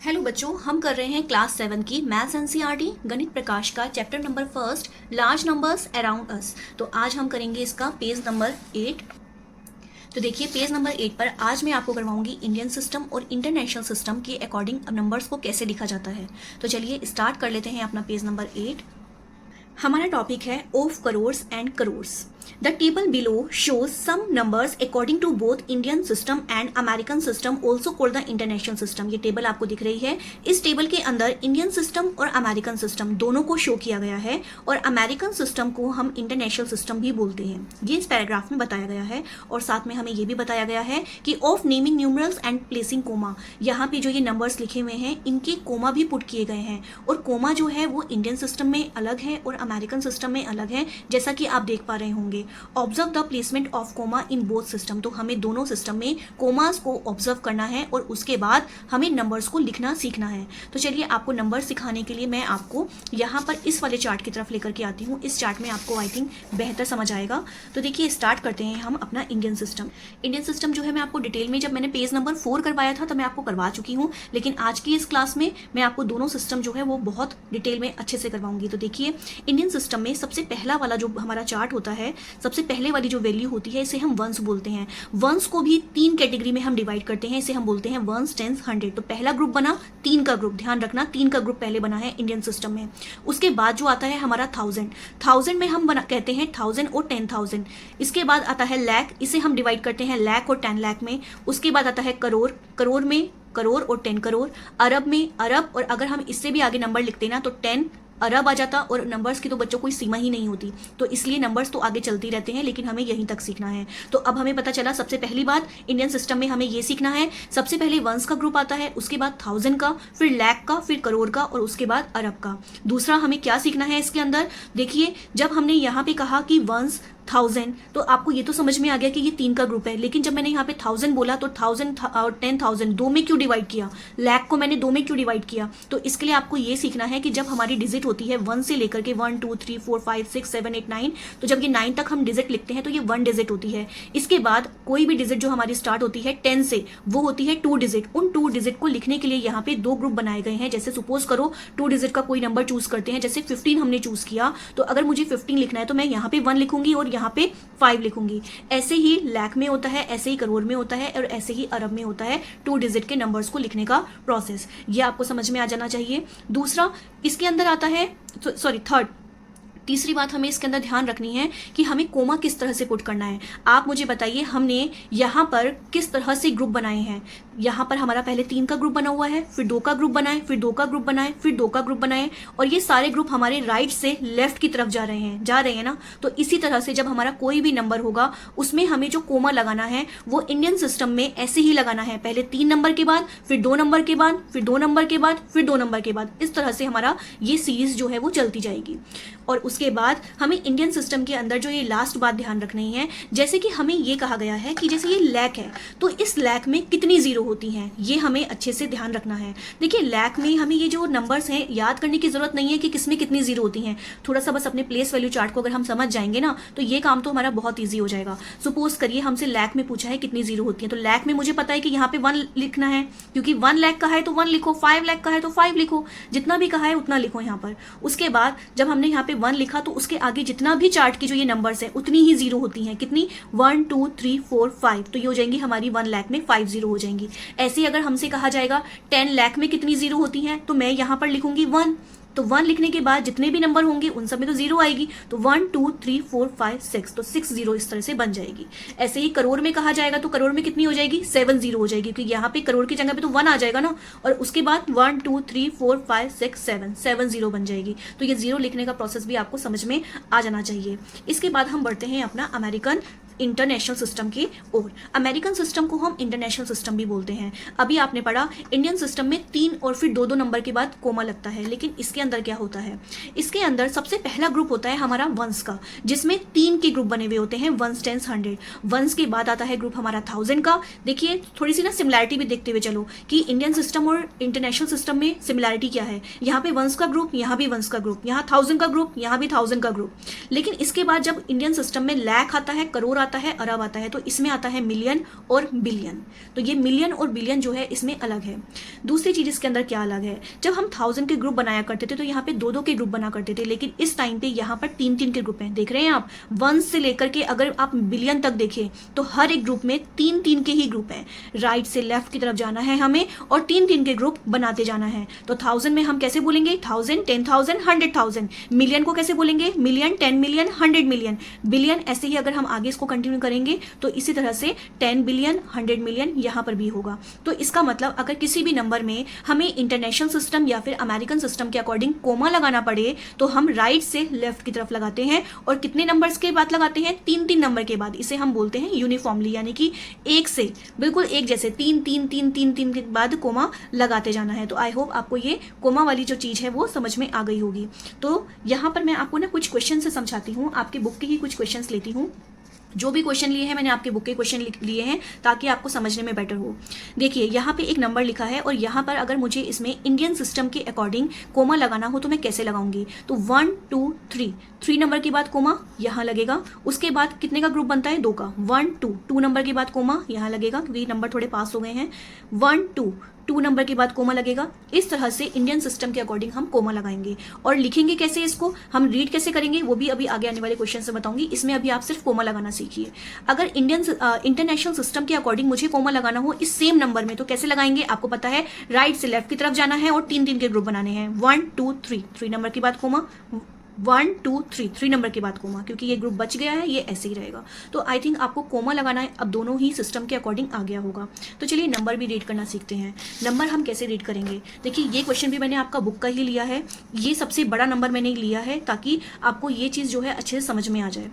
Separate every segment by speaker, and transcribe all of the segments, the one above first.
Speaker 1: Hello बच्चों, हम कर रहे हैं क्लास 7 की मैथ्स एनसीईआरटी गणित प्रकाश का chapter number first large numbers around us. तो आज हम करेंगे इसका पेज नंबर 8। तो देखिए पेज नंबर 8 पर आज मैं आपको करवाऊंगी इंडियन सिस्टम और इंटरनेशनल सिस्टम के अकॉर्डिंग नंबर्स को कैसे लिखा जाता है। तो चलिए स्टार्ट कर लेते हैं अपना पेज नंबर 8। हमारा टॉपिक है of crores and crores. The table below shows some numbers according to both Indian system and American system, also called the international system। ये टेबल आपको दिख रही है। इस टेबल के अंदर इंडियन सिस्टम और अमेरिकन सिस्टम दोनों को शो किया गया है और अमेरिकन सिस्टम को हम इंटरनेशनल सिस्टम भी बोलते हैं। ये इस पैराग्राफ में बताया गया है और साथ में हमें ये भी बताया गया है कि of naming numerals and placing comma, यहाँ पे जो ये नंबर्स लिखे हुए हैं इनके कोमा भी पुट किए गए हैं और कोमा जो है वो इंडियन सिस्टम में अलग है और अमेरिकन सिस्टम में अलग है, जैसा कि आप देख पा रहे होंगे। Observe the placement of comma in both system. तो हमें दोनों सिस्टम में कोमास को ऑब्जर्व करना है और उसके बाद हमें नंबर्स को लिखना सीखना है। तो चलिए आपको नंबर सिखाने के लिए मैं आपको यहाँ पर इस वाले चार्ट की तरफ लेकर के आती हूँ। इस चार्ट में आपको आई थिंक बेहतर समझ आएगा। तो देखिए स्टार्ट करते हैं हम अपना इंडियन सिस्टम। इंडियन सिस्टम जो है मैं आपको डिटेल में, जब मैंने पेज नंबर 4 करवाया था तो मैं आपको करवा चुकी हूँ, लेकिन आज की इस क्लास में मैं आपको दोनों सिस्टम जो है वो बहुत डिटेल में अच्छे से करवाऊंगी। तो देखिए इंडियन सिस्टम में सबसे पहला वाला जो हमारा चार्ट होता है, सबसे पहले वाली जो वैल्यू होती है इसे हम वंस बोलते हैं। वंस को भी 3 कैटेगरी में हम डिवाइड करते हैं। इसे हम बोलते हैं वंस, टेंस, 100। तो पहला ग्रुप बना 3 का ग्रुप, ध्यान रखना 3 का ग्रुप पहले बना है इंडियन सिस्टम में। उसके बाद जो आता है हमारा 1000 में हम कहते हैं 1000 और 10,000। इसके बाद आता है लाख, इसे हम डिवाइड करते हैं लाख और 10 लाख में। उसके बाद आता है करोड़, करोड़ में करोड़ और 10 करोड़। अरब में अरब, और अगर हम इससे भी आगे नंबर लिखते ना तो 10 अरब आ जाता, और नंबर्स की तो बच्चों कोई सीमा ही नहीं होती, तो इसलिए नंबर्स तो आगे चलते रहते हैं, लेकिन हमें यहीं तक सीखना है। तो अब हमें पता चला सबसे पहली बात इंडियन सिस्टम में हमें ये सीखना है, सबसे पहले वंस का ग्रुप आता है, उसके बाद 1000 का, फिर लाख का, फिर करोड़ का और उसके बाद अरब का। दूसरा हमें क्या सीखना है इसके अंदर, देखिए जब हमने यहाँ पे कहा कि वंस 1000 तो आपको ये तो समझ में आ गया कि ये 3 का ग्रुप है, लेकिन जब मैंने यहाँ पे 1000 बोला तो 1000 और 10,000 2 में क्यों डिवाइड किया, लाख को मैंने 2 में क्यों डिवाइड किया। तो इसके लिए आपको ये सीखना है कि जब हमारी डिजिट होती है 1 से लेकर के 1 2 3 4 5 6 7 8 9, तो जब ये 9 तक हम डिजिट लिखते हैं तो ये 1 डिजिट होती है। इसके बाद कोई भी डिजिट जो हमारी स्टार्ट होती है 10 से, वो होती है 2 डिजिट। उन 2 डिजिट को लिखने के लिए यहाँ पे 2 ग्रुप बनाए गए हैं। जैसे सपोज करो 2 डिजिट का कोई नंबर चूज करते हैं, जैसे 15 हमने चूज किया, तो अगर मुझे 15 लिखना है तो मैं यहाँ पे 1 लिखूंगी और यहाँ पे 5 लिखूंगी। ऐसे ही लाख में होता है, ऐसे ही करोड़ में होता है और ऐसे ही अरब में होता है 2 डिजिट के नंबर्स को लिखने का प्रोसेस। ये आपको समझ में आ जाना चाहिए। दूसरा इसके अंदर आता है, तीसरी बात हमें इसके अंदर ध्यान रखनी है कि हमें कोमा किस तरह से पुट करना है। आप मुझे बताइए हमने यहाँ पर किस तरह से ग्रुप बनाए हैं। यहाँ पर हमारा पहले 3 का ग्रुप बना हुआ है, फिर 2 का ग्रुप बनाए, फिर 2 का ग्रुप बनाए, फिर 2 का ग्रुप बनाए, और ये सारे ग्रुप हमारे राइट से लेफ्ट की तरफ जा रहे हैं ना। तो इसी तरह से जब हमारा कोई भी नंबर होगा उसमें हमें जो कोमा लगाना है वो इंडियन सिस्टम में ऐसे ही लगाना है, पहले 3 नंबर के बाद, फिर 2 नंबर के बाद, फिर 2 नंबर के बाद, फिर 2 नंबर के बाद। इस तरह से हमारा ये सीरीज जो है वो चलती जाएगी। और उसके बाद हमें इंडियन सिस्टम के अंदर जो ये लास्ट बात ध्यान रखनी है, जैसे कि हमें ये कहा गया है कि जैसे ये लाख है तो इस लाख में कितनी जीरो होती हैं, ये हमें अच्छे से ध्यान रखना है। देखिए लाख में हमें ये जो नंबर्स हैं याद करने की जरूरत नहीं है कि किसमें कितनी जीरो होती हैं। थोड़ा सा बस अपने प्लेस वैल्यू चार्ट को अगर हम समझ जाएंगे ना तो ये काम तो हमारा बहुत ईजी हो जाएगा। सपोज करिए हमसे लाख में पूछा है कितनी जीरो होती है, तो लाख में मुझे पता है कि यहाँ पे 1 लिखना है, क्योंकि 1 लाख का है तो 1 लिखो, 5 लाख का है तो 5 लिखो, जितना भी कहा है उतना लिखो यहाँ पर। उसके बाद जब हमने यहाँ पे 1 लिखा तो उसके आगे जितना भी चार्ट की जो ये नंबर्स है उतनी ही जीरो होती हैं। कितनी, 1 2 3 4 5, तो ये हो जाएंगी हमारी 1 लाख में 5 जीरो हो जाएंगी। ऐसे ही अगर हमसे कहा जाएगा 10 लाख में कितनी जीरो होती हैं, तो मैं यहाँ पर लिखूंगी 1। तो 1 लिखने के बाद जितने भी नंबर होंगे उन सब में तो जीरो आएगी, तो 1 2 3 4 5 6, तो 6 जीरो इस तरह से बन जाएगी। ऐसे ही करोड़ में कहा जाएगा तो करोड़ में कितनी हो जाएगी, 7 जीरो हो जाएगी, क्योंकि यहाँ पे करोड़ की जगह पे तो 1 आ जाएगा ना, और उसके बाद 1 2 3 4 5 6 7 जीरो बन जाएगी। तो ये जीरो लिखने का प्रोसेस भी आपको समझ में आ जाना चाहिए। इसके बाद हम बढ़ते हैं अपना अमेरिकन इंटरनेशनल सिस्टम की ओर। अमेरिकन सिस्टम को हम इंटरनेशनल सिस्टम भी बोलते हैं। अभी आपने पढ़ा इंडियन सिस्टम में 3 और फिर 2 नंबर के बाद कोमा लगता है, लेकिन इसके अंदर क्या होता है, इसके अंदर सबसे पहला ग्रुप होता है हमारा वंस का, जिसमें 3 के ग्रुप बने हुए होते हैं, वंस, टेंस, 100। वंस के बाद आता है ग्रुप हमारा 1000 का। देखिए थोड़ी सी ना सिमिलैरिटी भी देखते हुए चलो कि इंडियन सिस्टम और इंटरनेशनल सिस्टम में सिमिलैरिटी क्या है। यहाँ पे वंस का ग्रुप, यहाँ भी वंस का ग्रुप, यहाँ 1000 का ग्रुप, यहाँ भी 1000 का ग्रुप। लेकिन इसके बाद जब इंडियन सिस्टम में लाख आता है, करोड़ आता है, अरब आता है, तो इसमें आता है मिलियन और बिलियन। तो ये मिलियन और बिलियन जो है इसमें अलग है। दूसरी चीज़ इसके अंदर क्या अलग है, जब हम 1000 के ग्रुप बनाया करते थे तो यहाँ पे 2-2 के ग्रुप बना करते थे, लेकिन इस टाइम पे यहाँ पर 3-3 के ग्रुप हैं। देख रहे हैं आप, 1 से लेकर के अगर आप बिलियन तक देखें तो हर एक ग्रुप में 3-3 के ही ग्रुप हैं। राइट से लेफ्ट की तरफ जाना है हमें और 3-3 के ग्रुप बनाते जाना है। तो 1000 में हम कैसे बोलेंगे, 1000, 10,000, 100,000। मिलियन को कैसे बोलेंगे, मिलियन, 10 मिलियन, 100 मिलियन। बिलियन ऐसे ही अगर हम आगे इसको कंटिन्यू करेंगे तो इसी तरह से 10 बिलियन, 100 मिलियन यहाँ पर भी होगा। तो इसका मतलब अगर किसी भी नंबर में हमें इंटरनेशनल सिस्टम या फिर अमेरिकन सिस्टम के अकॉर्डिंग कोमा लगाना पड़े तो हम राइट से लेफ्ट की तरफ लगाते हैं। और कितने नंबर्स के बाद लगाते हैं, 3-3 नंबर के बाद। इसे हम बोलते हैं यूनिफॉर्मली, यानी कि एक से बिल्कुल एक जैसे 3-3-3-3-3 के बाद कोमा लगाते जाना है। तो आई होप आपको ये कोमा वाली जो चीज़ है वो समझ में आ गई होगी। तो यहाँ पर मैं आपको ना कुछ क्वेश्चन से समझाती हूँ, आपके बुक के ही कुछ क्वेश्चंस लेती हूँ। जो भी क्वेश्चन लिए हैं मैंने आपके बुक के क्वेश्चन लिए हैं ताकि आपको समझने में बेटर हो। देखिए यहाँ पे एक नंबर लिखा है और यहाँ पर अगर मुझे इसमें इंडियन सिस्टम के अकॉर्डिंग कोमा लगाना हो तो मैं कैसे लगाऊंगी। तो 1 2 3 नंबर के बाद कोमा यहाँ लगेगा। उसके बाद कितने का ग्रुप बनता है, 2 का। 1 2 नंबर के बाद कोमा यहाँ लगेगा क्योंकि नंबर थोड़े पास हो गए हैं। 1 2 नंबर के बाद कोमा लगेगा। इस तरह से इंडियन सिस्टम के अकॉर्डिंग हम कोमा लगाएंगे। और लिखेंगे कैसे, इसको हम रीड कैसे करेंगे वो भी अभी आगे आने वाले क्वेश्चन से बताऊंगी। इसमें अभी आप सिर्फ कोमा लगाना सीखिए। अगर इंटरनेशनल सिस्टम के अकॉर्डिंग मुझे कोमा लगाना हो इस सेम नंबर में तो कैसे लगाएंगे, आपको पता है राइट से लेफ्ट की तरफ जाना है और 3-3 के ग्रुप बनाने हैं। 1 2 3 नंबर के बाद कोमा, 1 2 3 नंबर के बाद कोमा, क्योंकि ये ग्रुप बच गया है, ये ऐसे ही रहेगा। तो आई थिंक आपको कोमा लगाना है अब दोनों ही सिस्टम के अकॉर्डिंग आ गया होगा। तो चलिए नंबर भी रीड करना सीखते हैं। नंबर हम कैसे रीड करेंगे, देखिए ये क्वेश्चन भी मैंने आपका बुक का ही लिया है। ये सबसे बड़ा नंबर मैंने लिया है ताकि आपको ये चीज़ जो है अच्छे से समझ में आ जाए।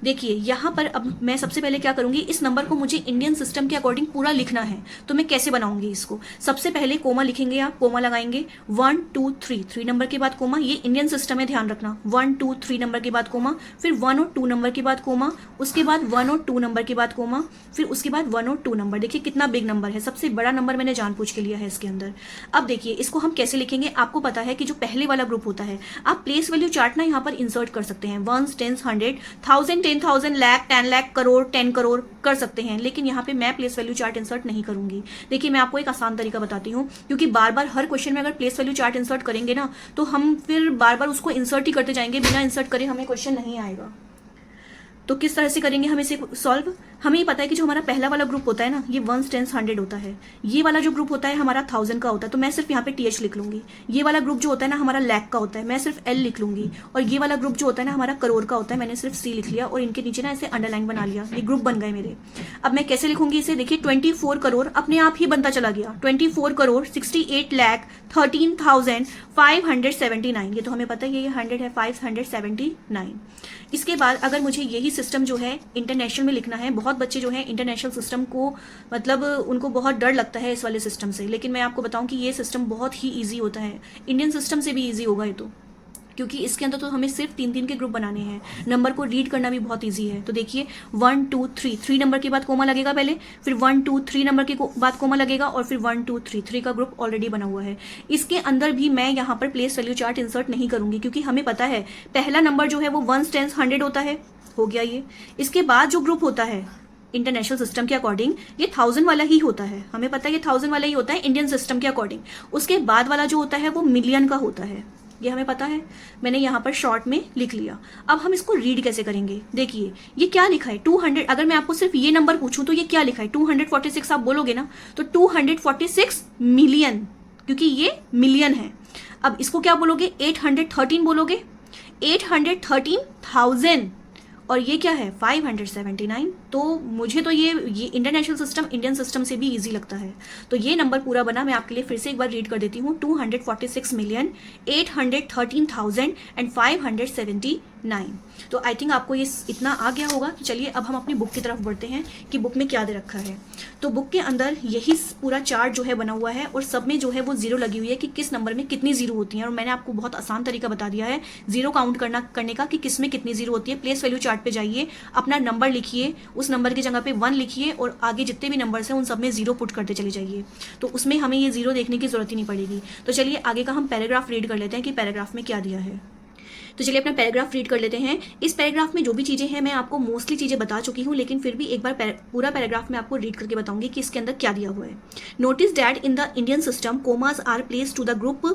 Speaker 1: देखिए यहाँ पर अब मैं सबसे पहले क्या करूँगी, इस नंबर को मुझे इंडियन सिस्टम के अकॉर्डिंग पूरा लिखना है। तो मैं कैसे बनाऊंगी इसको, सबसे पहले कोमा लिखेंगे, आप कोमा लगाएंगे। 1 2 3 नंबर के बाद कोमा, ये इंडियन सिस्टम है ध्यान रखना। 1 2 3 नंबर के बाद कोमा, फिर 1 और 2 नंबर के बाद कोमा, उसके बाद 1 और 2 नंबर के बाद कोमा, फिर उसके बाद 1 और 2 नंबर। देखिए कितना बिग नंबर है, सबसे बड़ा नंबर मैंने जानबूझ के लिया है इसके अंदर। अब देखिए इसको हम कैसे लिखेंगे, आपको पता है कि जो पहले वाला ग्रुप होता है आप प्लेस वैल्यू चार्ट ना यहाँ पर इंसर्ट कर सकते हैं। 1 10 100 1000 10,000 लाख 10 लाख करोड़ 10 करोड़ कर सकते हैं, लेकिन यहाँ पे मैं प्लेस वैल्यू चार्ट इंसर्ट नहीं करूंगी। देखिए मैं आपको एक आसान तरीका बताती हूँ, क्योंकि बार बार हर क्वेश्चन में अगर प्लेस वैल्यू चार्ट इंसर्ट करेंगे ना तो हम फिर बार बार उसको इंसर्ट ही करते जाएंगे, बिना इंसर्ट करे हमें क्वेश्चन नहीं आएगा। तो किस तरह से करेंगे हम इसे सॉल्व, हमें ये पता है कि जो हमारा पहला वाला ग्रुप होता है ना ये 1 10 100 होता है। ये वाला जो ग्रुप होता है हमारा 1000 का होता है, तो मैं सिर्फ यहाँ पे TH लिख लूंगी। ये वाला ग्रुप जो होता है ना हमारा लाख का होता है, मैं सिर्फ L लिख लूंगी। और ये वाला ग्रुप जो होता है ना हमारा करोड़ का होता है, मैंने सिर्फ C लिख लिया और इनके नीचे ना ऐसे अंडरलाइन बना लिया। ये ग्रुप बन गए मेरे। अब मैं कैसे लिखूंगी इसे, देखिए 24 करोड़ अपने आप ही बनता चला गया। 24 करोड़ 68 लाख 13,579, ये तो हमें पता है ये 100 है, 579। इसके बाद अगर मुझे यही सिस्टम जो है इंटरनेशनल में लिखना है, बहुत बच्चे जो है इंटरनेशनल सिस्टम को मतलब उनको बहुत डर लगता है इस वाले सिस्टम से, लेकिन मैं आपको बताऊं कि ये सिस्टम बहुत ही ईजी होता है, इंडियन सिस्टम से भी ईजी होगा ये तो, क्योंकि इसके अंदर तो हमें सिर्फ 3-3 के ग्रुप बनाने हैं। नंबर को रीड करना भी बहुत इजी है। तो देखिए 1 2 3 नंबर के बाद कोमा लगेगा पहले, फिर 1 2 3 नंबर के बाद कोमा लगेगा और फिर 1 2 3 का ग्रुप ऑलरेडी बना हुआ है। इसके अंदर भी मैं यहाँ पर प्लेस वैल्यू चार्ट इंसर्ट नहीं करूंगी, क्योंकि हमें पता है पहला नंबर जो है वो 1 10 100 होता है, हो गया ये। इसके बाद जो ग्रुप होता है इंटरनेशनल सिस्टम के अकॉर्डिंग ये 1000 वाला ही होता है, हमें पता है ये 1000 वाला ही होता है इंडियन सिस्टम के अकॉर्डिंग। उसके बाद वाला जो होता है वो मिलियन का होता है, ये हमें पता है, मैंने यहाँ पर शॉर्ट में लिख लिया। अब हम इसको रीड कैसे करेंगे, देखिए ये क्या लिखा है 200। अगर मैं आपको सिर्फ ये नंबर पूछूं तो ये क्या लिखा है 246, आप बोलोगे ना, तो 246 मिलियन, क्योंकि ये मिलियन है। अब इसको क्या बोलोगे, 813 बोलोगे, 813,000, और ये क्या है 579। तो मुझे तो ये इंटरनेशनल सिस्टम इंडियन सिस्टम से भी इजी लगता है। तो ये नंबर पूरा बना, मैं आपके लिए फिर से एक बार रीड कर देती हूँ, 246,813,579। तो आई थिंक आपको ये इतना आ गया होगा। तो चलिए अब हम अपनी बुक की तरफ बढ़ते हैं कि बुक में क्या दे रखा है। तो बुक के अंदर यही पूरा चार्ट जो है बना हुआ है और सब में जो है वो जीरो लगी हुई है कि किस नंबर में कितनी जीरो होती है। और मैंने आपको बहुत आसान तरीका बता दिया है जीरो काउंट करने का कि किस में कितनी जीरो होती है। प्लेस वैल्यू चार्ट पे जाइए, अपना नंबर लिखिए, उस नंबर की जगह पे 1 लिखिए और आगे जितने भी नंबर्स हैं उन सब में जीरो पुट करते चले जाइए। तो उसमें हमें ये जीरो देखने की जरूरत ही नहीं पड़ेगी। तो चलिए आगे का हम पैराग्राफ रीड कर लेते हैं कि पैराग्राफ में क्या दिया है। तो चलिए अपना पैराग्राफ रीड कर लेते हैं। इस पैराग्राफ में जो भी चीज़ें हैं मैं आपको मोस्टली चीज़ें बता चुकी हूँ, लेकिन फिर भी एक बार पूरा पैराग्राफ मैं आपको रीड करके बताऊंगी कि इसके अंदर क्या दिया हुआ है। Notice that in the Indian system commas are place to the group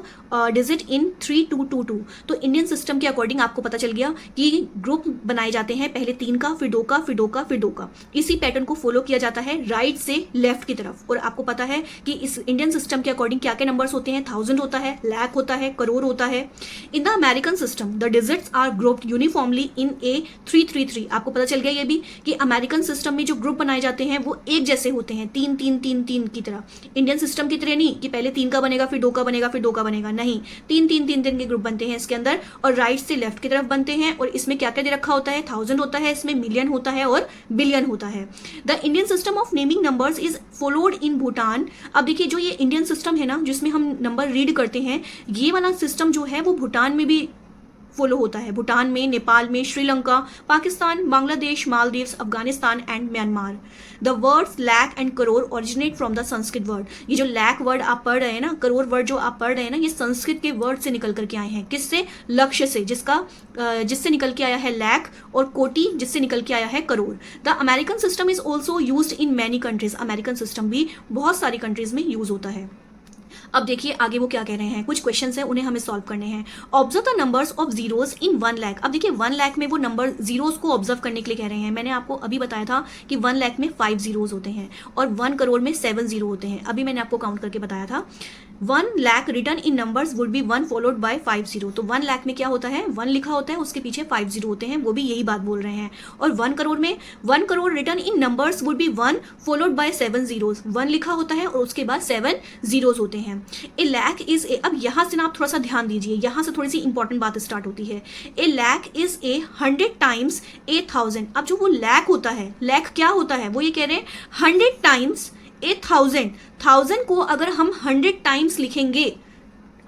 Speaker 1: digit in 3222। तो इंडियन सिस्टम के अकॉर्डिंग आपको पता चल गया कि ग्रुप बनाए जाते हैं, पहले 3 का, फिर 2 का, फिर 2 का, फिर 2 का। इसी पैटर्न को फॉलो किया जाता है राइट से लेफ्ट की तरफ। और आपको पता है कि इस इंडियन सिस्टम के अकॉर्डिंग क्या क्या नंबर्स होते हैं, 1000 होता है, लाख होता है, करोड़ होता है। In the American system the digits are grouped uniformly in a 333। आपको पता चल गया ये भी कि अमेरिकन सिस्टम में जो ग्रुप बनाए जाते हैं वो एक जैसे होते हैं, 3 3 3 3 की तरह। इंडियन सिस्टम की तरह नहीं कि पहले 3 का बनेगा, फिर 2 का बनेगा, फिर 2 का बनेगा, नहीं, 3 3 3 3 के ग्रुप बनते हैं इसके अंदर, और राइट से लेफ्ट की तरफ बनते हैं। और इसमें क्या क्या दे रखा होता है, 1000 होता है, इसमें मिलियन होता है और बिलियन होता है। The Indian system of naming numbers is followed in Bhutan. अब देखिए जो ये इंडियन सिस्टम है ना, जिसमें हम नंबर रीड करते हैं, ये वाला सिस्टम जो है वो भूटान में भी फॉलो होता है। भूटान में, नेपाल में, Sri Lanka, Pakistan, Bangladesh, Maldives, Afghanistan and Myanmar. The words lakh and crore originate from the Sanskrit word. ये जो लाख वर्ड आप पढ़ रहे हैं ना, करोड़ वर्ड जो आप पढ़ रहे हैं ना, ये संस्कृत के वर्ड से निकल करके आए हैं। किससे? लक्ष्य से, जिससे निकल के आया है लाख, और कोटि जिससे निकल के आया है crore. The American system is also used in many countries. American system भी बहुत सारी कंट्रीज में यूज होता है। अब देखिए आगे वो क्या कह रहे हैं, कुछ क्वेश्चंस हैं उन्हें हमें सॉल्व करने हैं। Observe the numbers of zeros इन 1 लाख। अब देखिए 1 लाख में वो नंबर जीरोस को ऑब्जर्व करने के लिए कह रहे हैं। मैंने आपको अभी बताया था कि 1 लाख में 5 जीरोस होते हैं और 1 करोड़ में 7 जीरो होते हैं। अभी मैंने आपको काउंट करके बताया था। 1 lakh return in numbers would be 1 followed by 5 zero. तो 1 लाख में क्या होता है, 1 लिखा होता है, उसके पीछे 5 जीरो होते हैं, वो भी यही बात बोल रहे हैं। और 1 करोड़ में 1 crore return in numbers would be 1 followed by 7 zeros. 1 लिखा होता है और उसके बाद 7 जीरोस होते हैं। ए लाख इज ए, अब यहां से ना आप थोड़ा सा ध्यान दीजिए, यहां से थोड़ी सी इंपॉर्टेंट बात स्टार्ट होती है। ए लाख इज ए 100 टाइम्स ए 1000। अब जो वो लाख होता है, लाख क्या होता है, वो ये कह रहे हैं 100 टाइम्स ए 1000। 1000 को अगर हम 100 टाइम्स लिखेंगे,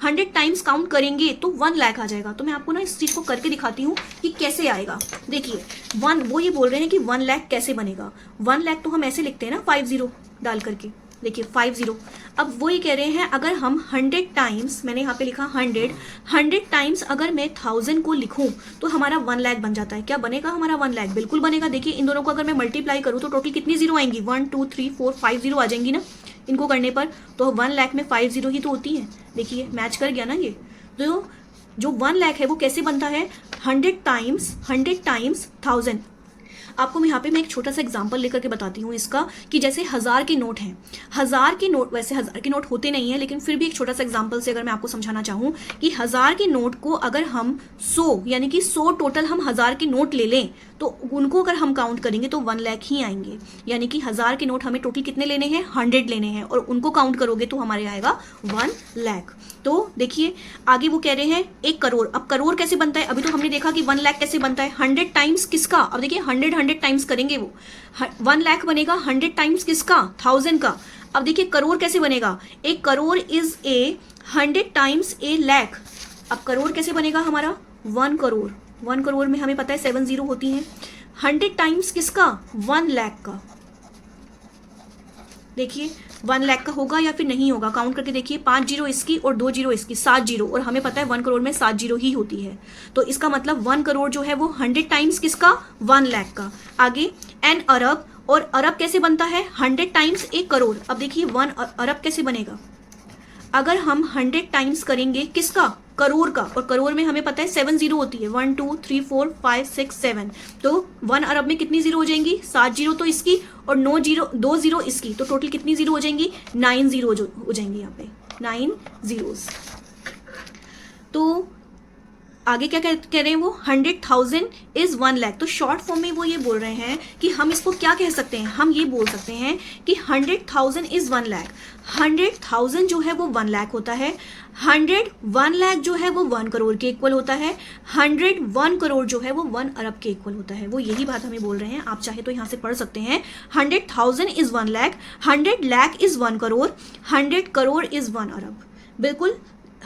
Speaker 1: 100 टाइम्स काउंट करेंगे तो 1 लाख आ जाएगा। तो मैं आपको ना इस चीज को करके दिखाती हूँ कि कैसे आएगा। देखिए वो ये बोल रहे हैं कि 1 लाख कैसे बनेगा। 1 लाख तो हम ऐसे लिखते हैं ना, 5 जीरो डाल करके, देखिए 5 जीरो। अब वो ये कह रहे हैं अगर हम 100 टाइम्स, मैंने यहाँ पे लिखा 100 टाइम्स अगर मैं 1000 को लिखूं तो हमारा 1 लाख बन जाता है। क्या बनेगा हमारा 1 लाख? बिल्कुल बनेगा। देखिए इन दोनों को अगर मैं मल्टीप्लाई करूँ तो टोटल कितनी जीरो आएंगी, 1 2 3 4 5 जीरो आ जाएंगी ना इनको करने पर। तो 1 लाख में 5 जीरो ही तो होती है। देखिए मैच कर गया ना ये। तो जो 1 लाख है वो कैसे बनता है, 100 टाइम्स 1000। आपको मैं यहाँ पे मैं एक छोटा सा एग्जांपल लेकर के बताती हूँ इसका, कि जैसे 1000 के नोट हैं, 1000 के नोट, वैसे 1000 के नोट होते नहीं है, लेकिन फिर भी एक छोटा सा एग्जांपल से अगर मैं आपको समझाना चाहूँ कि 1000 के नोट को अगर हम 100, यानी कि 100 टोटल हम 1000 के नोट ले लें तो उनको अगर हम काउंट करेंगे तो 1 लाख ही आएंगे। यानी कि 1000 के नोट हमें टोटल कितने लेने हैं, 100 लेने हैं, और उनको काउंट करोगे तो हमारे आएगा 1 लाख। तो देखिए आगे वो कह रहे हैं 1 करोड़। अब करोड़ कैसे बनता है, अभी तो हमने देखा कि 1 लाख कैसे बनता है, 100 टाइम्स किसका। अब देखिए 100 टाइम्स करेंगे वो 1 लाख बनेगा, 100 टाइम्स किसका, 1000 का। अब देखिए करोड़ कैसे बनेगा, 1 करोड़ इज ए 100 टाइम्स ए लाख। अब करोड़ कैसे बनेगा हमारा, 1 करोड़। 1 करोड़ में हमें पता है 7 जीरो होती हैं। 100 टाइम्स किसका, 1 लाख का। देखिए 1 लाख का होगा या फिर नहीं होगा, काउंट करके देखिए, 5 जीरो इसकी और 2 जीरो इसकी, 7 जीरो, और हमें पता है 1 करोड़ में 7 जीरो ही होती है। तो इसका मतलब 1 करोड़ जो है वो 100 टाइम्स किसका, 1 लाख का। आगे एन अरब, और अरब कैसे बनता है, 100 टाइम्स 1 करोड़। अब देखिए 1 अरब कैसे बनेगा, अगर हम 100 टाइम्स करेंगे किसका, करोड़ का, और करोड़ में हमें पता है 7 जीरो होती है, 1 2 3 4 5 6 7। तो 1 अरब में कितनी जीरो हो जाएंगी, 7 जीरो तो इसकी और 2 जीरो इसकी, तो टोटल कितनी जीरो हो जाएंगी, 9 जीरो हो जाएंगी यहाँ पे, 9 जीरोस। तो आगे क्या कह रहे हैं वो, 100,000 इज 1 लाख। तो शॉर्ट फॉर्म में वो ये बोल रहे हैं कि हम इसको क्या कह सकते हैं, हम ये बोल सकते हैं कि 100,000 इज 1 लाख। 100,000 जो है वो 1 लाख होता है। 1 लाख जो है वो 1 करोड़ के इक्वल होता है। 1 करोड़ जो है वो 1 अरब के इक्वल होता है। वो यही बात हमें बोल रहे हैं। आप चाहे तो यहाँ से पढ़ सकते हैं, 100,000 is 1 lakh, 100 lakh is 1 crore, 100 crore is 1 अरब। बिल्कुल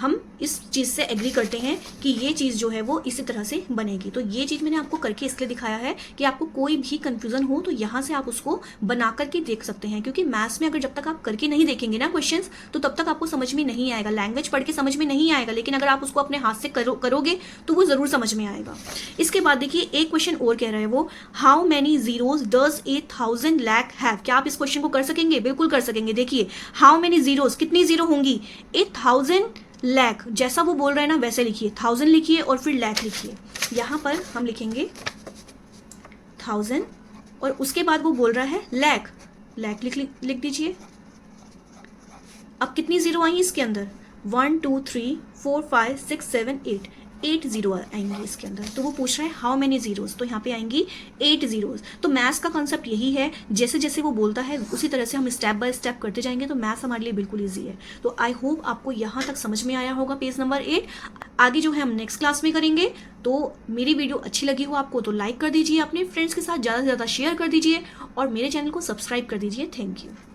Speaker 1: हम इस चीज़ से एग्री करते हैं कि ये चीज़ जो है वो इसी तरह से बनेगी। तो ये चीज़ मैंने आपको करके इसलिए दिखाया है कि आपको कोई भी कन्फ्यूज़न हो तो यहाँ से आप उसको बना करके देख सकते हैं, क्योंकि मैथ्स में अगर जब तक आप करके नहीं देखेंगे ना क्वेश्चंस तो तब तक आपको समझ में नहीं आएगा। लैंग्वेज पढ़ के समझ में नहीं आएगा, लेकिन अगर आप उसको अपने हाथ से करोगे तो वो ज़रूर समझ में आएगा। इसके बाद देखिए एक क्वेश्चन और कह रहा है वो, how many zeros does 1000 lakh have. क्या आप इस क्वेश्चन को कर सकेंगे? बिल्कुल कर सकेंगे। देखिए हाउ मैनी जीरोज, कितनी जीरो होंगी? 1000 लाख, जैसा वो बोल रहा है ना वैसे लिखिए, 1000 लिखिए और फिर लाख लिखिए। यहाँ पर हम लिखेंगे 1000 और उसके बाद वो बोल रहा है लाख, लाख लिख दीजिए। अब कितनी जीरो आई इसके अंदर? 1 2 3 4 5 6 7 8, 8 जीरो आएंगी इसके अंदर। तो वो पूछ रहा है हाउ मेनी जीरोज, तो यहाँ पे आएंगी 8 जीरोज। तो मैथ्स का कॉन्सेप्ट यही है, जैसे जैसे वो बोलता है उसी तरह से हम स्टेप बाय स्टेप करते जाएंगे, तो मैथ्स हमारे लिए बिल्कुल ईजी है। तो आई होप आपको यहाँ तक समझ में आया होगा पेज नंबर 8। आगे जो है हम नेक्स्ट क्लास में करेंगे। तो मेरी वीडियो अच्छी लगी हो आपको तो लाइक कर दीजिए, अपने फ्रेंड्स के साथ ज़्यादा से ज़्यादा शेयर कर दीजिए और मेरे चैनल को सब्सक्राइब कर दीजिए। Thank you.